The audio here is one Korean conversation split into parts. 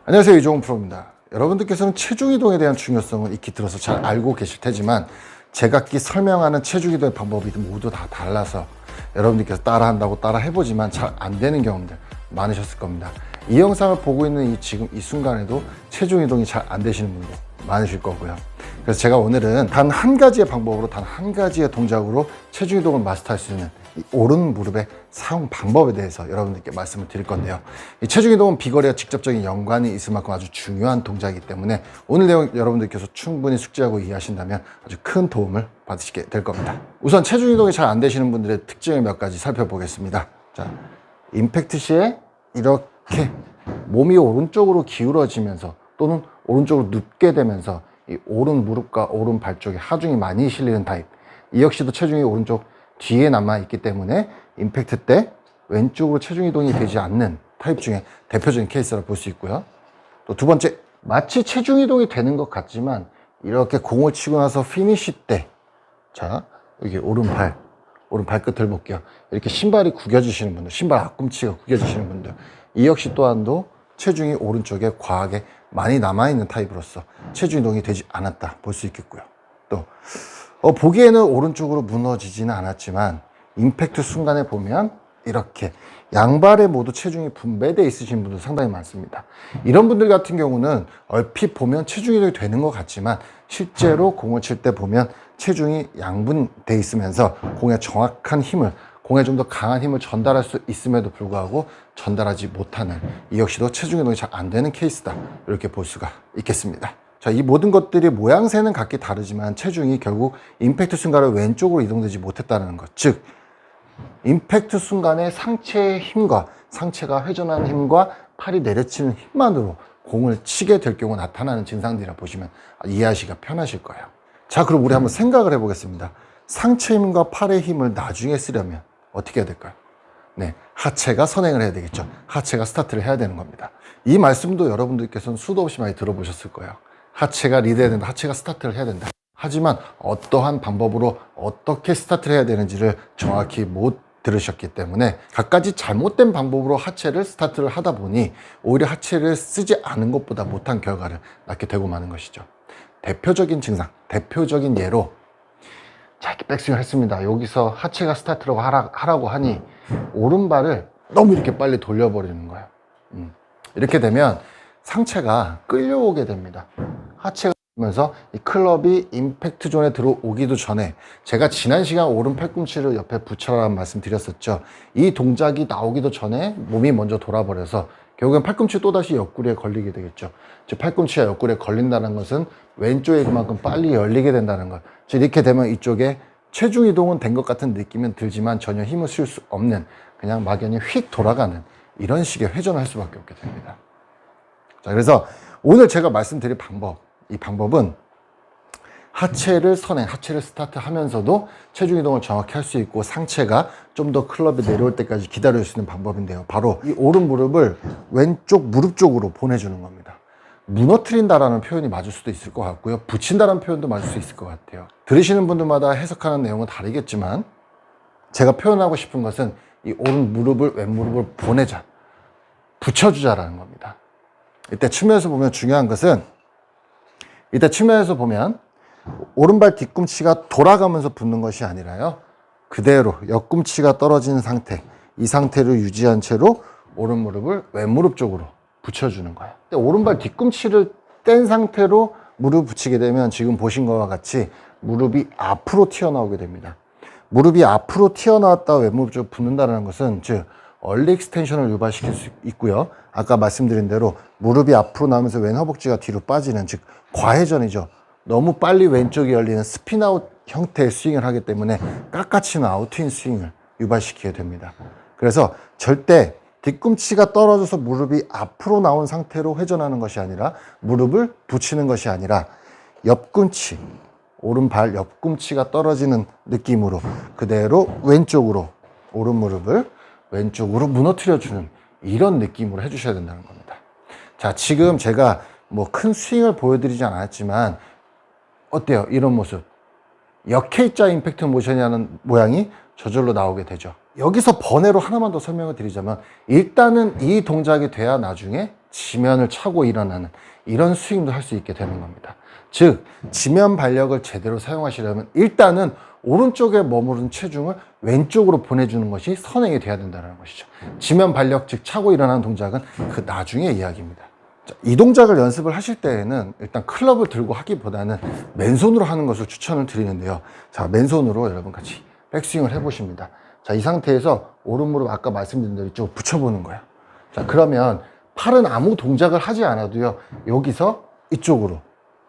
안녕하세요, 이종훈 프로입니다. 여러분들께서는 체중 이동에 대한 중요성을 익히 들어서 잘 알고 계실 테지만 제각기 설명하는 체중 이동의 방법이 모두 다 달라서 여러분들께서 따라한다고 따라 해보지만 잘 안 되는 경험들 많으셨을 겁니다. 이 영상을 보고 있는 지금 이 순간에도 체중 이동이 잘 안 되시는 분도 많으실 거고요. 그래서 제가 오늘은 단 한 가지의 방법으로, 단 한 가지의 동작으로 체중 이동을 마스터할 수 있는 이 오른 무릎의 사용 방법에 대해서 여러분들께 말씀을 드릴 건데요. 이 체중 이동은 비거리와 직접적인 연관이 있을 만큼 아주 중요한 동작이기 때문에 오늘 내용 여러분들께서 충분히 숙지하고 이해하신다면 아주 큰 도움을 받으시게 될 겁니다. 우선 체중 이동이 잘 안 되시는 분들의 특징을 몇 가지 살펴보겠습니다. 자, 임팩트 시에 이렇게 몸이 오른쪽으로 기울어지면서 또는 오른쪽으로 눕게 되면서 이 오른 무릎과 오른 발 쪽에 하중이 많이 실리는 타입, 이 역시도 체중이 오른쪽 뒤에 남아있기 때문에 임팩트 때 왼쪽으로 체중 이동이 되지 않는 타입 중에 대표적인 케이스라 볼 수 있고요. 또 두 번째, 마치 체중 이동이 되는 것 같지만 이렇게 공을 치고 나서 피니쉬 때, 자, 여기 오른 발끝을 볼게요. 이렇게 신발이 구겨지시는 분들, 신발 앞꿈치가 구겨지시는 분들, 이 역시 또한도 체중이 오른쪽에 과하게 많이 남아있는 타입으로서 체중 이동이 되지 않았다 볼 수 있겠고요. 또 보기에는 오른쪽으로 무너지지는 않았지만 임팩트 순간에 보면 이렇게 양발에 모두 체중이 분배되어 있으신 분들 상당히 많습니다. 이런 분들 같은 경우는 얼핏 보면 체중 이동이 되는 것 같지만 실제로 공을 칠 때 보면 체중이 양분되어 있으면서 공에 정확한 힘을, 공에 좀 더 강한 힘을 전달할 수 있음에도 불구하고 전달하지 못하는, 이 역시도 체중 이동이 잘 안 되는 케이스다, 이렇게 볼 수가 있겠습니다. 자, 이 모든 것들이 모양새는 각기 다르지만 체중이 결국 임팩트 순간에 왼쪽으로 이동되지 못했다는 것, 즉 임팩트 순간에 상체의 힘과 상체가 회전하는 힘과 팔이 내려치는 힘만으로 공을 치게 될 경우 나타나는 증상들이라 보시면 이해하시기가 편하실 거예요. 자, 그럼 우리 한번 생각을 해보겠습니다. 상체 힘과 팔의 힘을 나중에 쓰려면 어떻게 해야 될까요? 네, 하체가 선행을 해야 되겠죠. 하체가 스타트를 해야 되는 겁니다. 이 말씀도 여러분들께서는 수도 없이 많이 들어보셨을 거예요. 하체가 리드해야 된다, 하체가 스타트를 해야 된다. 하지만 어떠한 방법으로 어떻게 스타트를 해야 되는지를 정확히 못 들으셨기 때문에 갖가지 잘못된 방법으로 하체를 스타트를 하다 보니 오히려 하체를 쓰지 않은 것보다 못한 결과를 낳게 되고 마는 것이죠. 대표적인 증상, 대표적인 예로, 자, 이렇게 백스윙을 했습니다. 여기서 하체가 스타트라고 하라고 하니 오른발을 너무 이렇게 빨리 돌려버리는 거예요. 이렇게 되면 상체가 끌려오게 됩니다. 하체가 오면서 이 클럽이 임팩트 존에 들어오기도 전에 제가 지난 시간 오른 팔꿈치를 옆에 붙여라는 말씀 드렸었죠. 이 동작이 나오기도 전에 몸이 먼저 돌아버려서 결국엔 팔꿈치 또다시 옆구리에 걸리게 되겠죠. 즉 팔꿈치가 옆구리에 걸린다는 것은 왼쪽에 그만큼 빨리 열리게 된다는 것. 즉 이렇게 되면 이쪽에 체중 이동은 된 것 같은 느낌은 들지만 전혀 힘을 쓸 수 없는, 그냥 막연히 휙 돌아가는 이런 식의 회전을 할 수밖에 없게 됩니다. 자, 그래서 오늘 제가 말씀드릴 방법, 이 방법은 하체를 선행, 하체를 스타트 하면서도 체중 이동을 정확히 할 수 있고 상체가 좀 더 클럽에 내려올 때까지 기다릴 수 있는 방법인데요. 바로 이 오른 무릎을 왼쪽 무릎 쪽으로 보내주는 겁니다. 무너뜨린다라는 표현이 맞을 수도 있을 것 같고요. 붙인다라는 표현도 맞을 수 있을 것 같아요. 들으시는 분들마다 해석하는 내용은 다르겠지만 제가 표현하고 싶은 것은 이 오른 무릎을 왼 무릎을 보내자, 붙여주자라는 겁니다. 이때 측면에서 보면 중요한 것은, 이때 측면에서 보면 오른발 뒤꿈치가 돌아가면서 붙는 것이 아니라요, 그대로 옆꿈치가 떨어진 상태, 이 상태를 유지한 채로 오른 무릎을 왼 무릎 쪽으로 붙여주는 거예요. 오른발 뒤꿈치를 뗀 상태로 무릎 붙이게 되면 지금 보신 것과 같이 무릎이 앞으로 튀어나오게 됩니다. 무릎이 앞으로 튀어나왔다 왼 무릎 쪽으로 붙는다는 것은, 즉 얼리 익스텐션을 유발시킬 수 있고요. 아까 말씀드린 대로 무릎이 앞으로 나오면서 왼 허벅지가 뒤로 빠지는, 즉 과회전이죠. 너무 빨리 왼쪽이 열리는 스핀아웃 형태의 스윙을 하기 때문에 깎아치는 아웃인 스윙을 유발시키게 됩니다. 그래서 절대 뒤꿈치가 떨어져서 무릎이 앞으로 나온 상태로 회전하는 것이 아니라, 무릎을 붙이는 것이 아니라 옆꿈치, 오른발 옆꿈치가 떨어지는 느낌으로 그대로 왼쪽으로 오른 무릎을 왼쪽으로 무너뜨려주는 이런 느낌으로 해주셔야 된다는 겁니다. 자, 지금 제가 뭐 큰 스윙을 보여드리지 않았지만 어때요? 이런 모습. 역H자 임팩트 모션이라는 모양이 저절로 나오게 되죠. 여기서 번외로 하나만 더 설명을 드리자면, 일단은 이 동작이 돼야 나중에 지면을 차고 일어나는 이런 스윙도 할 수 있게 되는 겁니다. 즉 지면 발력을 제대로 사용하시려면 일단은 오른쪽에 머무른 체중을 왼쪽으로 보내주는 것이 선행이 돼야 된다는 것이죠. 지면 발력, 즉 차고 일어나는 동작은 그 나중의 이야기입니다. 자, 이 동작을 연습을 하실 때에는 일단 클럽을 들고 하기보다는 맨손으로 하는 것을 추천을 드리는데요. 자, 맨손으로 여러분 같이 백스윙을 해보십니다. 자, 이 상태에서 오른 무릎 아까 말씀드린 대로 이쪽으로 붙여보는 거예요. 자, 그러면 팔은 아무 동작을 하지 않아도요, 여기서 이쪽으로,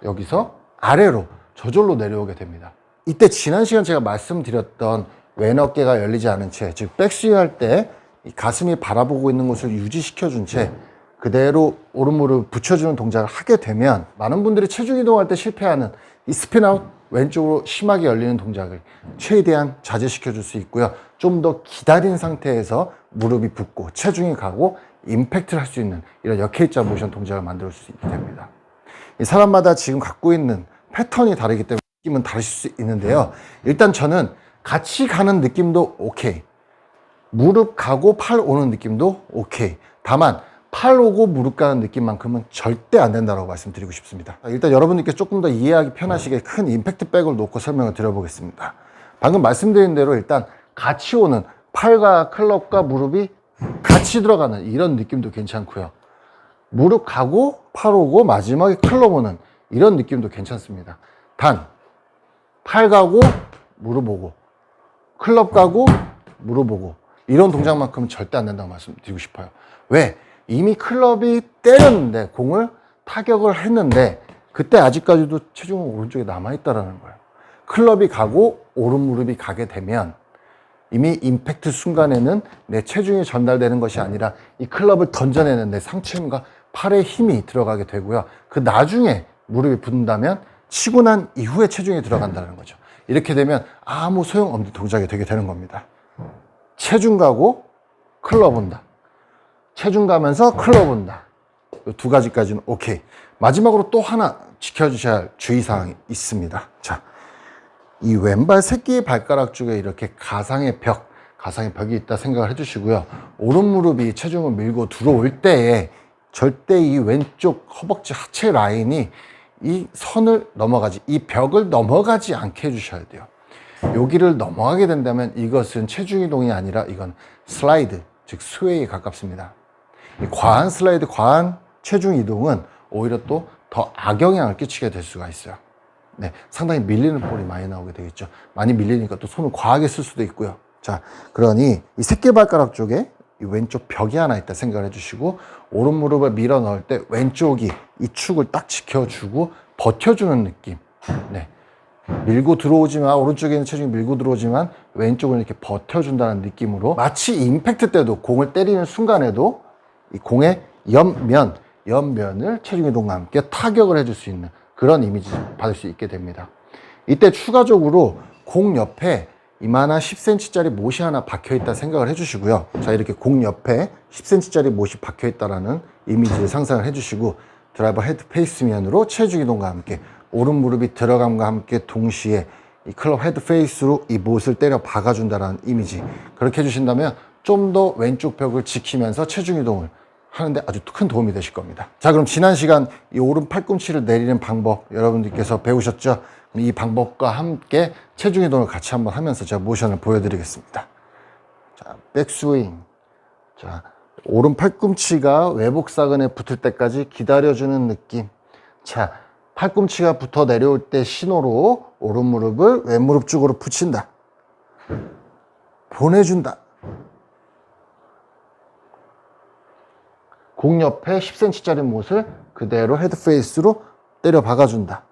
여기서 아래로 저절로 내려오게 됩니다. 이때 지난 시간 제가 말씀드렸던 왼 어깨가 열리지 않은 채, 즉 백스윙 할 때 이 가슴이 바라보고 있는 곳을 유지시켜준 채 그대로 오른 무릎을 붙여주는 동작을 하게 되면 많은 분들이 체중 이동할 때 실패하는 이 스핀아웃, 왼쪽으로 심하게 열리는 동작을 최대한 자제시켜 줄 수 있고요. 좀 더 기다린 상태에서 무릎이 붙고 체중이 가고 임팩트를 할 수 있는 이런 역회자 모션 동작을 만들 수 있게 됩니다. 이 사람마다 지금 갖고 있는 패턴이 다르기 때문에 느낌은 다를 수 있는데요. 일단 저는 같이 가는 느낌도 오케이, 무릎 가고 팔 오는 느낌도 오케이. 다만 팔 오고 무릎 가는 느낌만큼은 절대 안 된다고 말씀드리고 싶습니다. 일단 여러분들께 조금 더 이해하기 편하시게 큰 임팩트 백을 놓고 설명을 드려보겠습니다. 방금 말씀드린 대로 일단 같이 오는 팔과 클럽과 무릎이 같이 들어가는 이런 느낌도 괜찮고요. 무릎 가고 팔 오고 마지막에 클럽 오는 이런 느낌도 괜찮습니다. 단 팔 가고 무릎 오고 클럽 가고 무릎 오고 이런 동작만큼은 절대 안 된다고 말씀드리고 싶어요. 왜? 이미 클럽이 때렸는데, 공을 타격을 했는데 그때 아직까지도 체중은 오른쪽에 남아있다는 거예요. 클럽이 가고 오른 무릎이 가게 되면 이미 임팩트 순간에는 내 체중이 전달되는 것이 아니라 이 클럽을 던져내는 내 상체 힘과 팔의 힘이 들어가게 되고요. 그 나중에 무릎이 붙는다면 치고 난 이후에 체중이 들어간다는 거죠. 이렇게 되면 아무 소용없는 동작이 되게 되는 겁니다. 체중 가고 클럽 온다, 체중 가면서 클럽 온다, 이 두 가지까지는 오케이. 마지막으로 또 하나 지켜주셔야 할 주의사항이 있습니다. 자, 이 왼발 새끼 발가락 쪽에 이렇게 가상의 벽이 있다 생각을 해주시고요. 오른 무릎이 체중을 밀고 들어올 때에 절대 이 왼쪽 허벅지 하체 라인이 이 선을 넘어가지, 이 벽을 넘어가지 않게 해주셔야 돼요. 여기를 넘어가게 된다면 이것은 체중 이동이 아니라 이건 슬라이드, 즉 스웨이에 가깝습니다. 이 과한 슬라이드, 과한 체중 이동은 오히려 또 더 악영향을 끼치게 될 수가 있어요. 네, 상당히 밀리는 볼이 많이 나오게 되겠죠. 많이 밀리니까 또 손을 과하게 쓸 수도 있고요. 자, 그러니 이 새끼발가락 쪽에 이 왼쪽 벽이 하나 있다 생각을 해주시고, 오른 무릎을 밀어 넣을 때 왼쪽이 이 축을 딱 지켜주고 버텨주는 느낌. 네, 밀고 들어오지만, 오른쪽에 있는 체중이 밀고 들어오지만 왼쪽은 이렇게 버텨준다는 느낌으로, 마치 임팩트 때도 공을 때리는 순간에도 이 공의 옆면을 체중 이동과 함께 타격을 해줄 수 있는 그런 이미지를 받을 수 있게 됩니다. 이때 추가적으로 공 옆에 이만한 10cm짜리 못이 하나 박혀 있다 생각을 해주시고요. 자, 이렇게 공 옆에 10cm짜리 못이 박혀 있다라는 이미지를 상상을 해주시고, 드라이버 헤드 페이스면으로 체중 이동과 함께 오른 무릎이 들어감과 함께 동시에 이 클럽 헤드 페이스로 이 못을 때려 박아준다라는 이미지, 그렇게 해주신다면 좀 더 왼쪽 벽을 지키면서 체중 이동을 하는데 아주 큰 도움이 되실 겁니다. 자, 그럼 지난 시간 이 오른 팔꿈치를 내리는 방법 여러분들께서 배우셨죠? 이 방법과 함께 체중 이동을 같이 한번 하면서 제가 모션을 보여드리겠습니다. 자, 백스윙. 자, 오른 팔꿈치가 외복사근에 붙을 때까지 기다려주는 느낌. 자, 팔꿈치가 붙어 내려올 때 신호로 오른 무릎을 왼 무릎 쪽으로 붙인다, 보내준다. 공 옆에 10cm짜리 못을 그대로 헤드 페이스로 때려 박아준다.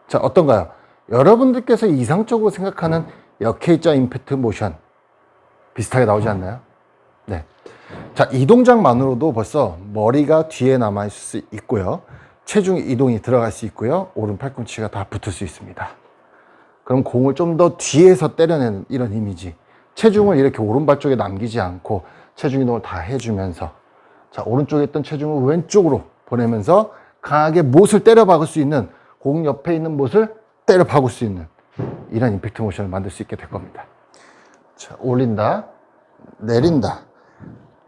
자, 어떤가요? 여러분들께서 이상적으로 생각하는 역회자 임팩트 모션 비슷하게 나오지 않나요? 네. 자, 이 동작만으로도 벌써 머리가 뒤에 남아있을 수 있고요, 체중 이동이 들어갈 수 있고요, 오른 팔꿈치가 다 붙을 수 있습니다. 그럼 공을 좀 더 뒤에서 때려내는 이런 이미지, 체중을 이렇게 오른발 쪽에 남기지 않고 체중 이동을 다 해주면서, 자, 오른쪽에 있던 체중을 왼쪽으로 보내면서 강하게 못을 때려 박을 수 있는, 공 옆에 있는 못을 때려 박을 수 있는 이런 임팩트 모션을 만들 수 있게 될 겁니다. 자, 올린다, 내린다.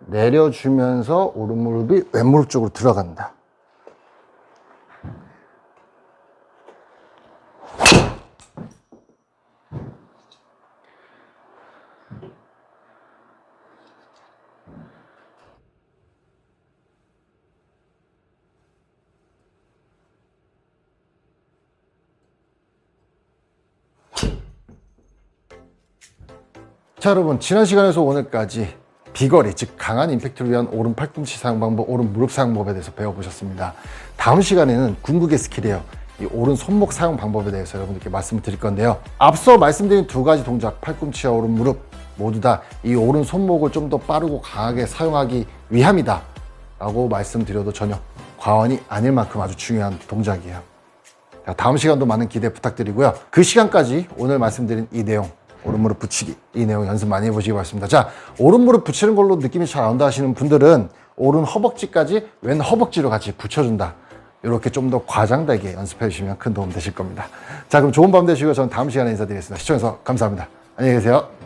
내려주면서 오른 무릎이 왼 무릎 쪽으로 들어간다. 자, 여러분, 지난 시간에서 오늘까지 비거리, 즉 강한 임팩트를 위한 오른 팔꿈치 사용 방법, 오른 무릎 사용 방법에 대해서 배워보셨습니다. 다음 시간에는 궁극의 스킬이에요. 이 오른 손목 사용 방법에 대해서 여러분들께 말씀을 드릴 건데요. 앞서 말씀드린 두 가지 동작, 팔꿈치와 오른 무릎 모두 다 이 오른 손목을 좀 더 빠르고 강하게 사용하기 위함이다 라고 말씀드려도 전혀 과언이 아닐 만큼 아주 중요한 동작이에요. 자, 다음 시간도 많은 기대 부탁드리고요. 그 시간까지 오늘 말씀드린 이 내용, 오른 무릎 붙이기, 이 내용 연습 많이 해보시기 바랍니다. 자, 오른 무릎 붙이는 걸로 느낌이 잘 안 온다 하시는 분들은 오른 허벅지까지 왼 허벅지로 같이 붙여준다, 이렇게 좀 더 과장되게 연습해 주시면 큰 도움 되실 겁니다. 자, 그럼 좋은 밤 되시고 저는 다음 시간에 인사드리겠습니다. 시청해주셔서 감사합니다. 안녕히 계세요.